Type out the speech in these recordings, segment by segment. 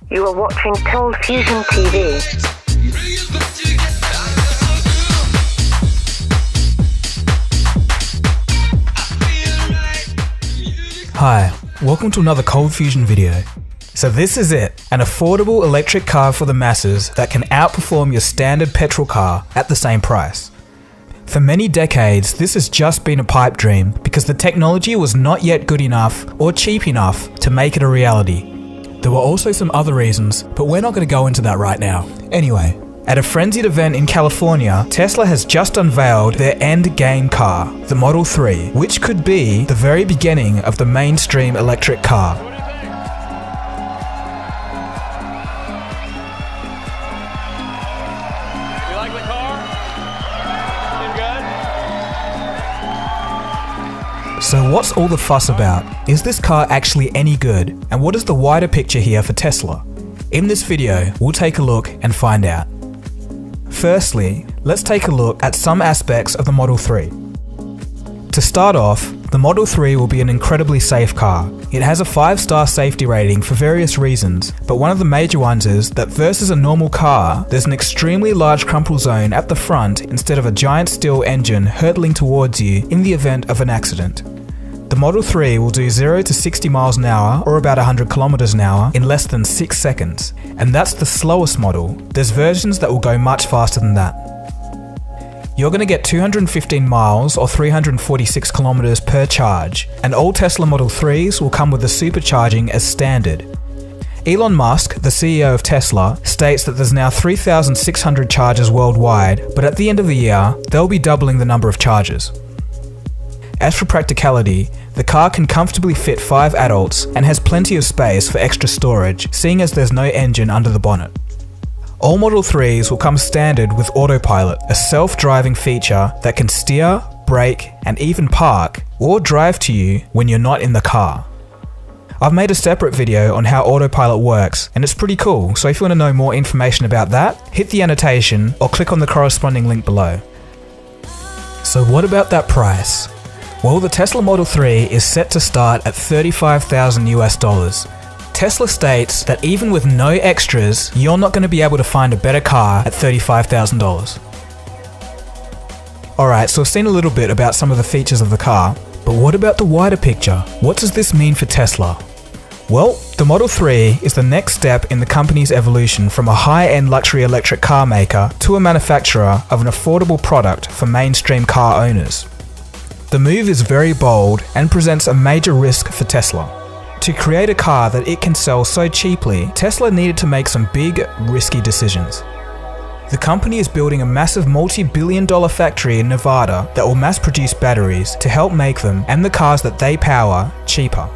You are watching ColdFusion TV. Hi, welcome to another ColdFusion video. So this is it, an affordable electric car for the masses that can outperform your standard petrol car at the same price. For many decades, this has just been a pipe dream because the technology was not yet good enough or cheap enough to make it a reality. There were also some other reasons, but we're not going to go into that right now. Anyway, at a frenzied event in California, Tesla has just unveiled their end game car, the Model 3, which could be the very beginning of the mainstream electric car. You like the car? Been good? So what's all the fuss about? Is this car actually any good? And what is the wider picture here for Tesla? In this video, we'll take a look and find out. Firstly, let's take a look at some aspects of the Model 3. To start off, the Model 3 will be an incredibly safe car. It has a 5-star safety rating for various reasons, but one of the major ones is that versus a normal car, there's an extremely large crumple zone at the front instead of a giant steel engine hurtling towards you in the event of an accident. The Model 3 will do 0 to 60 miles an hour, or about 100 kilometers an hour, in less than 6 seconds. And that's the slowest model. There's versions that will go much faster than that. You're going to get 215 miles or 346 kilometers per charge, and all Tesla Model 3s will come with the supercharging as standard. Elon Musk, the CEO of Tesla, states that there's now 3,600 chargers worldwide, but at the end of the year, they'll be doubling the number of chargers. As for practicality, the car can comfortably fit 5 adults and has plenty of space for extra storage, seeing as there's no engine under the bonnet. All Model 3s will come standard with autopilot, a self-driving feature that can steer, brake, and even park or drive to you when you're not in the car. I've made a separate video on how autopilot works, and it's pretty cool, so if you want to know more information about that, hit the annotation or click on the corresponding link below. So what about that price? Well, the Tesla Model 3 is set to start at $35,000 US. Tesla states that even with no extras, you're not going to be able to find a better car at $35,000. Alright, so I've seen a little bit about some of the features of the car, but what about the wider picture? What does this mean for Tesla? Well, the Model 3 is the next step in the company's evolution from a high-end luxury electric car maker to a manufacturer of an affordable product for mainstream car owners. The move is very bold and presents a major risk for Tesla. To create a car that it can sell so cheaply, Tesla needed to make some big, risky decisions. The company is building a massive multi-billion-dollar factory in Nevada that will mass-produce batteries to help make them, and the cars that they power, cheaper.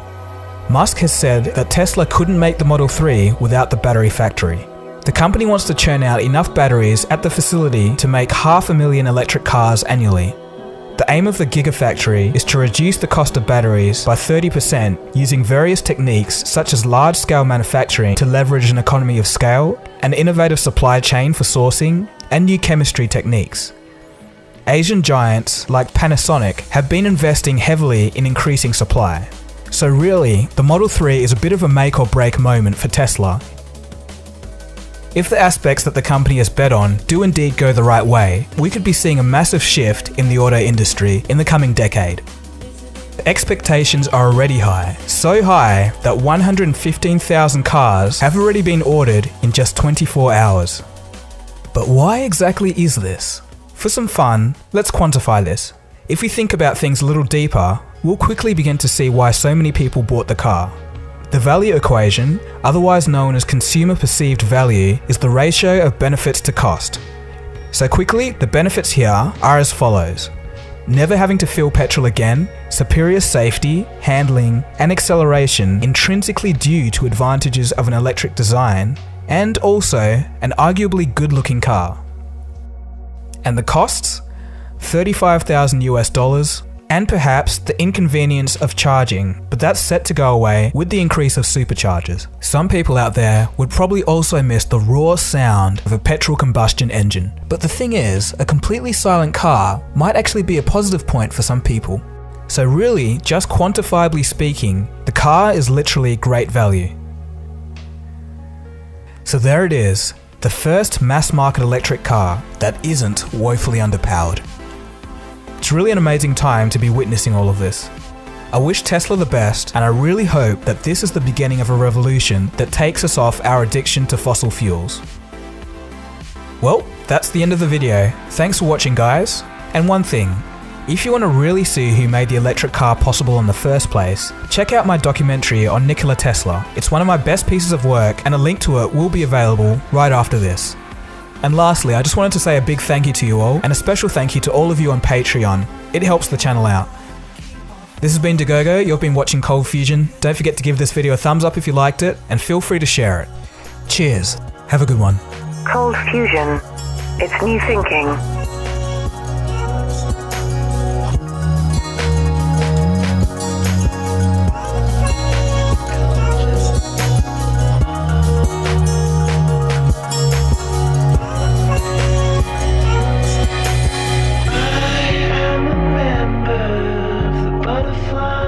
Musk has said that Tesla couldn't make the Model 3 without the battery factory. The company wants to churn out enough batteries at the facility to make 500,000 electric cars annually. The aim of the Gigafactory is to reduce the cost of batteries by 30% using various techniques such as large-scale manufacturing to leverage an economy of scale, an innovative supply chain for sourcing, and new chemistry techniques. Asian giants like Panasonic have been investing heavily in increasing supply. So really, the Model 3 is a bit of a make or break moment for Tesla. If the aspects that the company has bet on do indeed go the right way, we could be seeing a massive shift in the auto industry in the coming decade. The expectations are already high, so high that 115,000 cars have already been ordered in just 24 hours. But why exactly is this? For some fun, let's quantify this. If we think about things a little deeper, we'll quickly begin to see why so many people bought the car. The value equation, otherwise known as consumer perceived value, is the ratio of benefits to cost. So quickly, the benefits here are as follows. Never having to fill petrol again, superior safety, handling, and acceleration intrinsically due to advantages of an electric design, and also an arguably good-looking car. And the costs? $35,000 US, and perhaps the inconvenience of charging, but that's set to go away with the increase of superchargers. Some people out there would probably also miss the raw sound of a petrol combustion engine. But the thing is, a completely silent car might actually be a positive point for some people. So really, just quantifiably speaking, the car is literally great value. So there it is, the first mass-market electric car that isn't woefully underpowered. It's really an amazing time to be witnessing all of this. I wish Tesla the best, and I really hope that this is the beginning of a revolution that takes us off our addiction to fossil fuels. Well, that's the end of the video. Thanks for watching, guys. And one thing, if you want to really see who made the electric car possible in the first place, check out my documentary on Nikola Tesla. It's one of my best pieces of work, and a link to it will be available right after this. And lastly, I just wanted to say a big thank you to you all, and a special thank you to all of you on Patreon. It helps the channel out. This has been Dagogo, you've been watching ColdFusion. Don't forget to give this video a thumbs up if you liked it, and feel free to share it. Cheers, have a good one. ColdFusion. It's new thinking. Butterfly